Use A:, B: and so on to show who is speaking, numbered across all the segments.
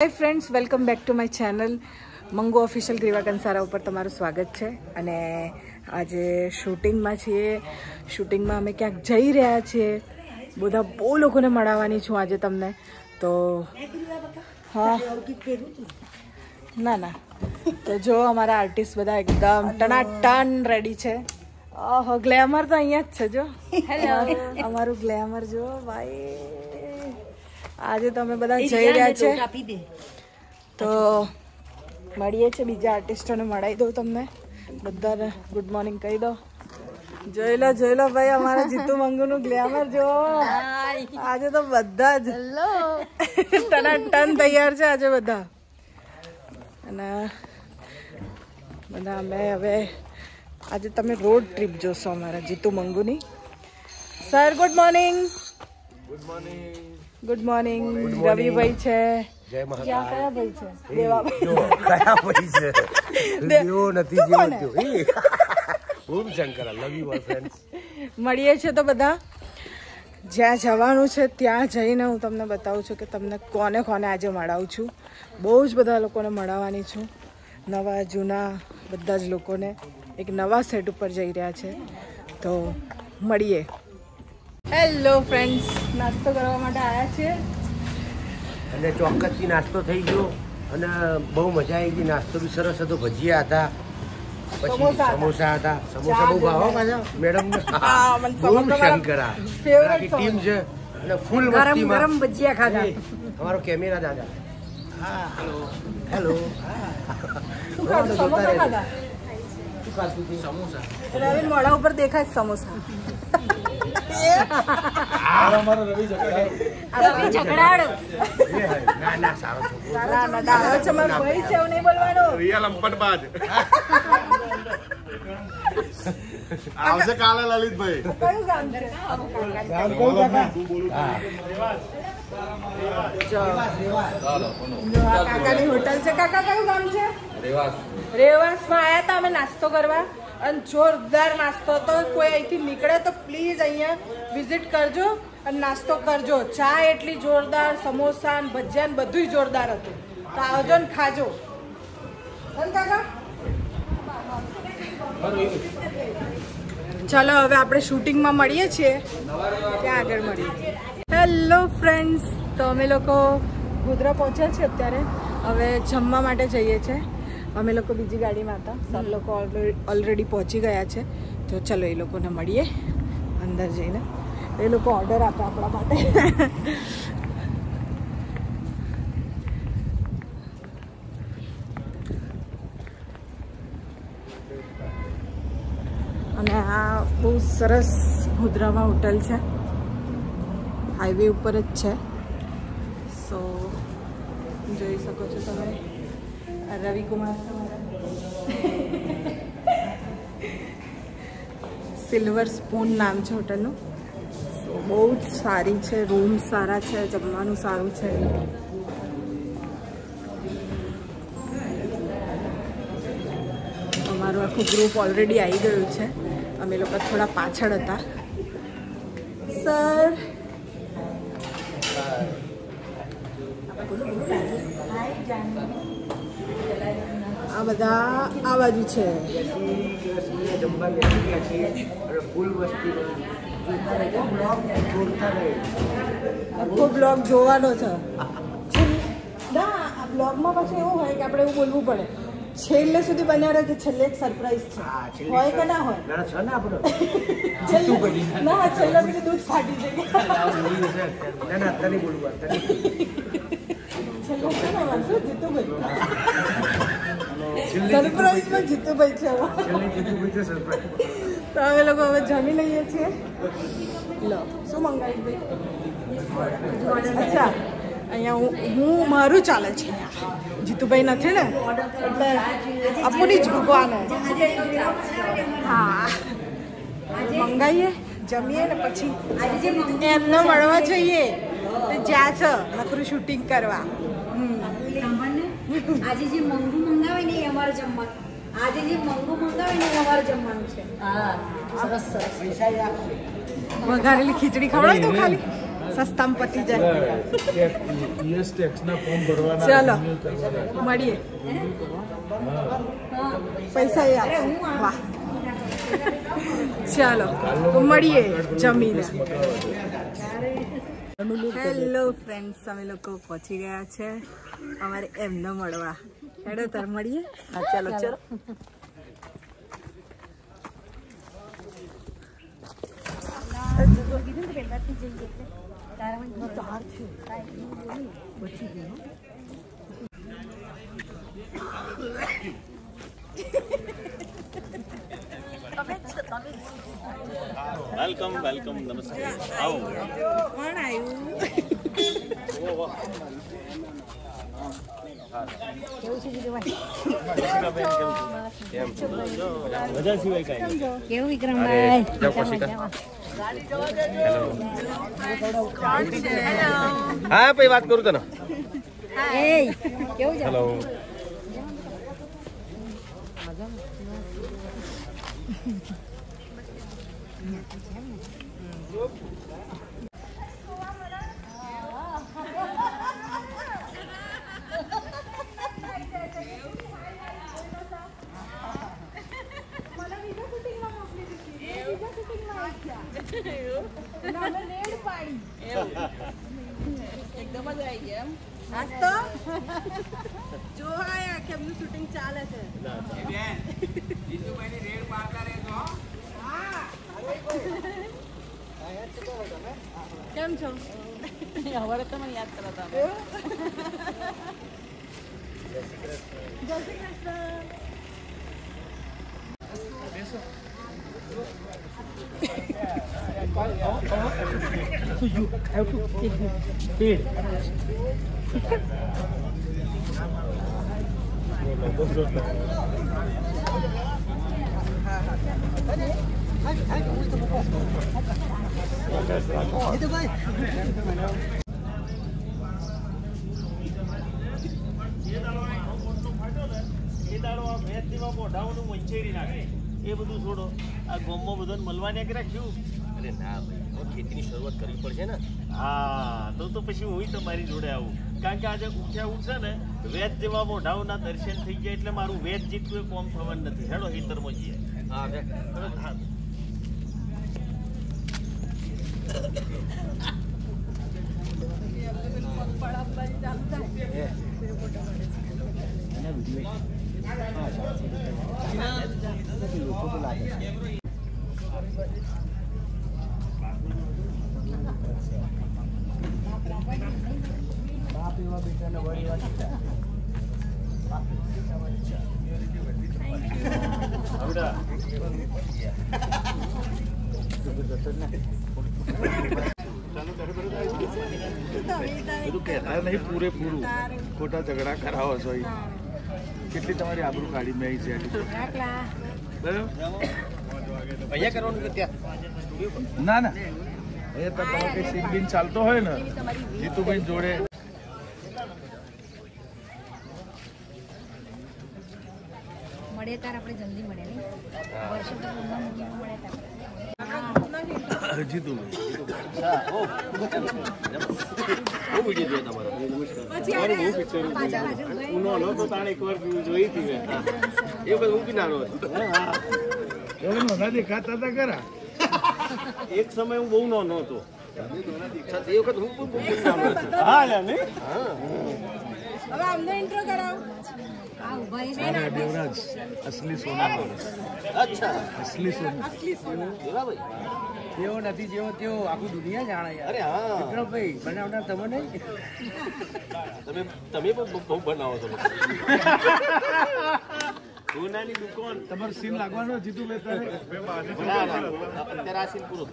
A: Hi friends, welcome back to my channel Mangu official Griva Kansara पर तमाરું स्वागत है। અને આજે શૂટિંગમાં છીએ। શૂટિંગમાં અમે ક્યાંક જઈ રહ્યા છીએ। બધા બહુ લોકોને મળવાની છું આજે તમને। તો હા ના ના તો જો અમારા આર્ટિસ્ટ બધા એકદમ ટનાટન રેડી છે। ઓહો ગ્લેમર તો અહીંયા જ છે જો। હેલો અમારું ગ્લેમર જો ભાઈ। आज तो अमे बधा जई रह्या छे तो मळीए छे बीजा आर्टिस्टोने मळाई दो तमने बधाने गुड मॉर्निंग कही दो। जोई लो भाई अमारा जीतू मंगूनु ग्लेमर जो आज तो बधा ज हेलो टनाटन तैयार छे आज बधा। अने बधा अमे हवे आज तमे रोड ट्रीप जोशो अमारा जीतू मंगूनी। Sir good morning.
B: Good morning.
A: Good morning Ravi भाई छे।
B: जय महाकाल।
A: क्या कया भाई छे? देवा भाई।
B: जो कया भाई छे? देवो नथी जीवो जो। Om Shankar love you all friends.
A: મળીએ છે તો બધા જ્યાં જવાનું છે ત્યાં જઈને હું તમને બતાવું છું કે તમને કોને કોને આજે મળાવું છું। બહુ જ બધા લોકોને મળવાની છું, નવા જૂના બધા જ લોકોને એક નવા સેટ ઉપર જઈ રહ્યા છે। તો મળીએ। હેલો ફ્રેન્ડ્સ, નાસ્તો કરવા માટે આવ્યા છીએ
B: અને ચોક્કસથી નાસ્તો થઈ ગયો અને બહુ મજા આવી ગઈ। નાસ્તો બી સરસ હતો, ભજીયા હતા, પછી સમોસા હતા। સમોસા બહુ ભાવો પાછા મેડમ ઓમ શંકરા
A: ફેવરેટ
B: ટીમ છે અને ફૂલ
A: ગરમ ગરમ ભજીયા ખાધા।
B: તમારો કેમેરા દાદા। હા હેલો
A: સમોસા ખાધા।
B: સમોસા
A: રવિ મોઢા ઉપર દેખાય સમોસા।
B: રવિ ઝઘડાડો ના ના સારો છોકરો
A: ના ના દાડો છે મારો ભાઈ છે એવું નહીં બોલવાનું।
C: રિયલ અંપટબાજ આવશે કાલે લલિતભાઈ।
A: કયું ગામ છે?
B: ગામ કોણ કાકા?
A: જો આ કાકાની હોટલ છે। કાકા કયું ગામ છે? રેવાસમાં આયા હતા અમે નાસ્તો કરવા અને જોરદાર નાસ્તો હતો। કોઈ અહીંથી નીકળે તો પ્લીઝ અહીંયા વિઝિટ કરજો અને નાસ્તો કરજો। ચા એટલી જોરદાર, સમોસા ને ભજીયા ને બધું જોરદાર હતું। તો આવજો ને ખાજો। કાકા ચાલો હવે આપણે શૂટિંગમાં મળીએ છીએ, ત્યાં આગળ મળીએ। હેલો ફ્રેન્ડ્સ, તો અમે લોકો ગોધરા પહોંચ્યા છીએ અત્યારે। હવે જમવા માટે જઈએ છીએ। અમે લોકો બીજી ગાડીમાં હતા, સર લોકો ઓલરેડી પહોંચી ગયા છે। તો ચલો એ લોકોને મળીએ અંદર જઈને। એ લોકો ઓર્ડર આપે આપણા માટે। અને આ બહુ સરસ ગોધરામાં હોટલ છે, હાઈવે ઉપર જ છે। સો જોઈ શકો છો તમે। રવિકુમાર સિલ્વર સ્પૂન નામ છે હોટલનું। સો બહુ જ સારી છે, રૂમ સારા છે, જમવાનું સારું છે। અમારું આખું ગ્રુપ ઓલરેડી આવી ગયું છે। અમે લોકો થોડા પાછળ હતા। સર આ બધા આ બાજુ છે। આખો બ્લોગ જોવાનો છે ના। આ બ્લોગમાં પાછું એવું હોય કે આપણે એવું બોલવું પડે છેલ્લે સુધી બન્યા રહે કે છેલ્લે એક સરપ્રાઈઝ છે, હોય કે ના હોય? ના છેલ્લે પછી દૂધ ફાટી જાય। સરપ્રાઈઝમાં જીતુભાઈ છે। તો અમે લોકો હવે જમી લઈએ છીએ। લો શું મંગાવ્યું ભાઈ? અચ્છા અહીંયા હું મારું ચાલે છે, જીતુભાઈ નથી ને એટલે આપુની જ ભગવાન। હા મંગાવીએ, જમીએ ને પછી એમને મળવા જઈએ જ્યાં છે નકરું શૂટિંગ કરવા।
D: આજે જે મંગુ મંગાવે ને એ અમારે જમવાનું, આજે જે મંગુ મંગાવે ને એ અમારે જમવાનું છે। હા સરસ સરસ।
A: વઘારેલી ખીચડી ખવડાવી દો ખાલી। સસ્તામાં પતી જાય.
E: ઈએસ ટેક્સના ફોર્મ ભરવાના.
A: ચલો મળીએ. પૈસા યાર. વાહ. ચાલો તો મળીએ જમીને. હેલો ફ્રેન્ડ્સ, અમે લોકો પહોંચી ગયા છે અમારે એમને મળવા. હેડો તાર મળીએ. હા ચાલો ચલો.
F: વેલકમ વેલકમ, નમસ્તે. આવો.
A: કોણ આવ્યું?
F: મજા સિવાય કાંઈ
D: કેવું વિક્રમભાઈ?
F: હા ભાઈ, વાત કરું તને.
D: એ કેવું છે?
F: હેલો.
A: એકદમ જ આવી ગયા એમ. આજ તો જો આયા કે એમનું શૂટિંગ ચાલે છે. કેમ છો? હવે તમે યાદ કરો હતા. જય શ્રી કૃષ્ણ.
F: એ બધું છોડો, આ ગામમાં બધાને મળવાની કે રાખ્યું. અરે ના ભાઈ, ખેતીની શરૂઆત કરવી પડશે ને. હા, તો પછી હું તમારી જોડે આવું, કારણ કે આજે ઉઠ્યા ઉઠશે ને વેદ જેવા મોઢાઓના દર્શન થઈ જાય એટલે મારું વેદ જેટલું એ કોમ થવાનું નથી. હેડો હિતરમાં જઈએ. હા.
E: બધું કહેતા નહીં પૂરેપૂરું, ખોટા ઝઘડા કરાવો છો. કેટલી તમારી આબરૂ કાઢી મેં છે.
F: અહીંયા કરવાનું કે ત્યાં?
E: ના ના, અહીંયા તો તમારે કઈ સીન બીન ચાલતો હોય ને જીતુભાઈ જોડે.
D: મળે તાર આપણે જલ્દી મળે ને વર્ષો તો મળે તાર
E: દેખાતા હતા ખરા.
F: એક સમય હું બહુ નાનો હતો. એ વખત હું બહુ નાનો હતો. હા હવે અમને ઇન્ટ્રો કરાવો.
E: દેવરાજ અસલી સોના.
F: અચ્છા,
E: અસલી સોના.
F: ભાઈ
B: જેવો નથી જેવો તેવો આખું દુનિયા જાણે.
F: અરે હા
B: વિક્રમભાઈ બનાવનાર તમે નહીં.
F: તમે પણ બહુ બનાવો છો. સોનાની દુકાન
E: તમારો સીન લાગવાનો જીતુભાઈ તારે.
F: અત્યારે આ સીન પૂરો.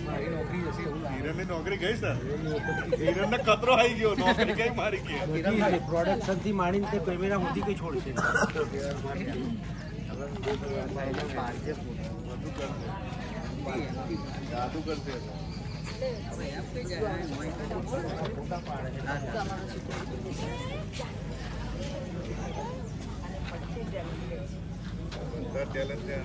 E: મારી નોકરી જશે એવું લાગે.
C: હિરણની નોકરી ગઈ સર. હિરણને કતરો આવી ગયો, નોકરી કઈ મારી ગઈ.
B: પ્રોડક્શન થી માંડીને તે કેમેરા સુધી કઈ છોડશે
C: જાદુ કરશે. ટેલેન્ટ છે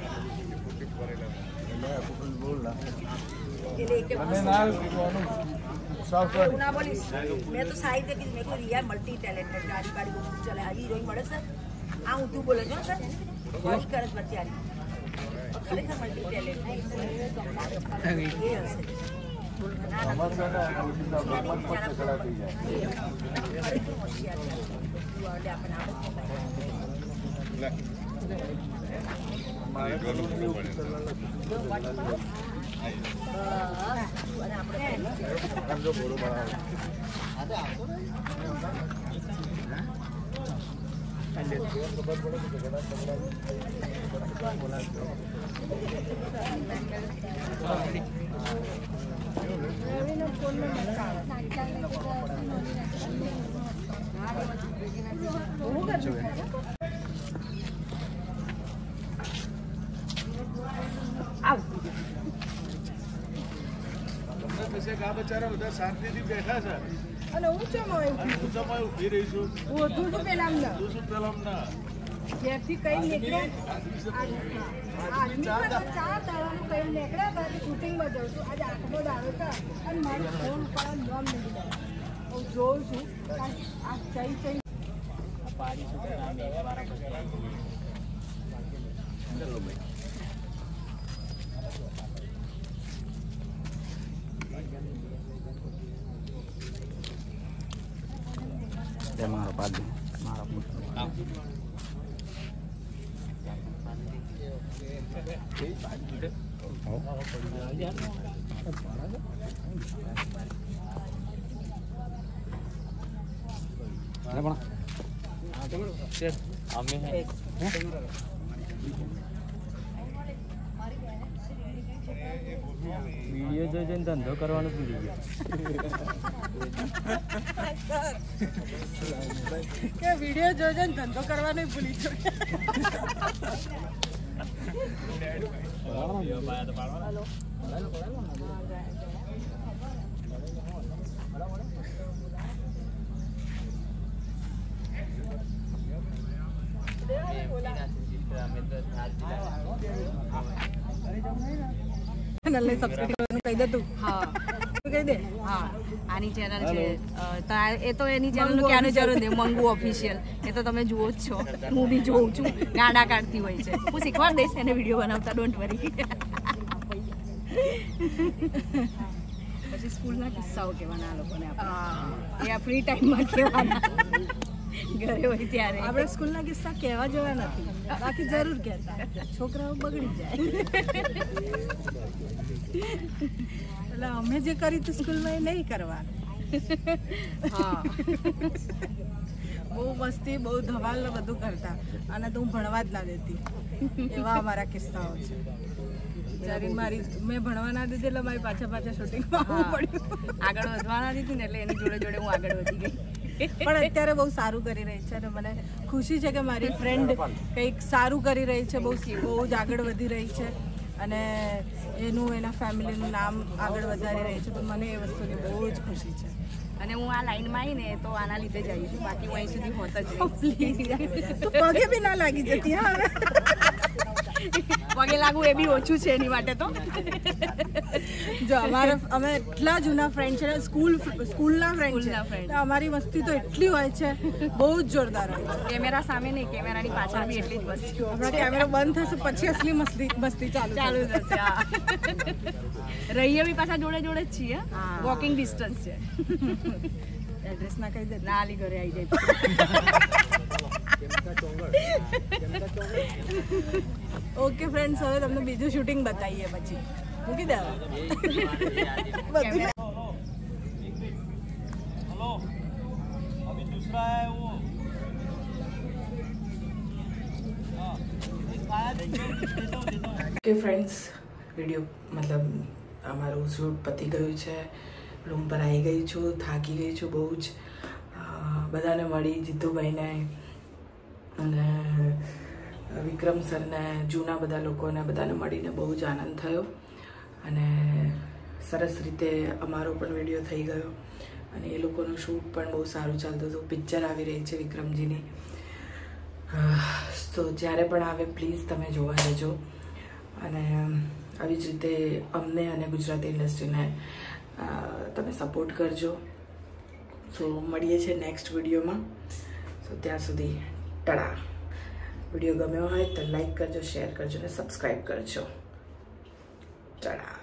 G: ના બોલીશ મેં તો સાહિત્ય કીધું મેં કહ્યું રિયા મલ્ટી ટેલેન્ટેડ ગાડી ગાડી બહુ ચલે આવી હિરોઈન મળે સર આ ઊંધું બોલે છો સર વોઇસ કરે છે બચ્ચારી ખરેખર મલ્ટી ટેલેન્ટેડ એ હશે
E: આ બચારા બધા શાંતિથી બેઠા છે
A: અને ઊંચામાં
E: ઊંચામાં ઊભી રહીશું.
A: ઓધું તો પેલા
E: તું શું પેલા ના
A: ઘેરથી કઈ નીકળ્યા ચા તાવાનું કઈ નીકળ્યા હતા શૂટિંગમાં જાઉં છું આજે આખો આવે છે અને મારું ફોન ઉપર નામ નહીં જાય હું જોઉં છું આ ચઈ ચઈ
H: મારો પાદ મારો વિડીયો જોઈને ધંધો કરવાનું ભૂલી ગયો
A: કે વિડીયો જોઈને ધંધો કરવાનો ભૂલી ગયો ચેનલને સબસ્ક્રાઇબ કરવાનું કહી દે તું.
G: હા
A: કહી દે.
G: હા આની ચેનલ છે એ તો એની ચેનલનું ક્યાંનું જરૂર નહીં મંગુ ઓફિશિયલ એ તો તમે જુઓ જ છો હું બી જોઉં છું ગાડા કાઢતી હોય છે હું શીખવાડ દઈશ એને વિડીયો બનાવતા ડોન્ટ વરી પછી સ્કૂલના કિસ્સાઓ કહેવાના આ લોકોને આપણે એ ફ્રી ટાઈમમાં કહેવાના ઘરે હોય ત્યારે
A: આપણે સ્કૂલના કિસ્સા કહેવા જેવા નથી બાકી જરૂર કહેતા છોકરાઓ બગડી જાય એટલે અમે જે કર્યું હતું સ્કૂલમાં એ નહીં કરવાનું
G: હા
A: બહુ મસ્તી બહુ ધમાલ ને બધું કરતા અને તો હું ભણવા જ ના દેતી એવા અમારા કિસ્સાઓ છે જ્યારે મેં ભણવા ના દીધી એટલે મારી પાછા શૂટિંગમાં આવવું પડ્યું
G: આગળ વધવાના દીધી ને એટલે એની જોડે હું આગળ વધી ગઈ
A: પણ અત્યારે બહુ સારું કરી રહી છે અને મને ખુશી છે કે મારી ફ્રેન્ડ કંઈક સારું કરી રહી છે બહુ જ આગળ વધી રહી છે અને એના ફેમિલીનું નામ આગળ વધારી રહી છે તો મને એ વસ્તુની બહુ જ ખુશી છે
G: અને હું આ લાઈનમાં આવીને તો આના લીધે જ આવી છું બાકી હું અહીં સુધી હોત જ નહીં
A: પગે બી ના લાગી જતી હા
G: પગે લાગવું એ બી ઓછું છે એની માટે તો
A: જો અમે એટલા જૂના ફ્રેન્ડ છે સ્કૂલના ફ્રેન્ડ છે અમારી મસ્તી તો એટલી હોય છે બહુ જ જોરદાર હોય છે
G: કેમેરા સામે નહીં કેમેરાની પાછળ બી એટલી જ મસ્તી
A: આપણા કેમેરો બંધ થશે પછી અસલી મસ્તી ચાલુ
G: થશે રહીએ બી પાછા જોડે જ છીએ વોકિંગ ડિસ્ટન્સ છે
A: એડ્રેસ ના કહી દે
G: નાલી ઘરે આવી જાય
A: ઓકે ફ્રેન્ડ્સ હવે તમને બીજું શૂટિંગ બતાવીએ પછી મૂકી દે
I: ओके फ्रेंड्स वीडियो मतलब
A: અમારું શૂટ પતી ગયું છે. રૂમ પર આવી ગઈ છું, થાકી ગઈ છું બહુ જ. બધાને મળી, જીતુભાઈને અને વિક્રમ સરને, જૂના બધા લોકોને બધાને મળીને બહુ જ આનંદ થયો અને સરસ રીતે અમારો પણ વિડીયો થઈ ગયો અને એ લોકોનું શૂટ પણ બહુ સારું ચાલતું હતું. પિક્ચર આવી રહી છે વિક્રમજીની, તો જ્યારે પણ આવે પ્લીઝ તમે જોવા જજો અને આવી જ રીતે અમને અને ગુજરાતી ઇન્ડસ્ટ્રીને તમે સપોર્ટ કરજો. સો મળીએ છીએ નેક્સ્ટ વિડીયોમાં. સો ત્યાં સુધી ટાટા. વિડીયો ગમ્યો હોય તો લાઈક કરજો, શેર કરજો અને સબસ્ક્રાઈબ કરજો. ટાટા.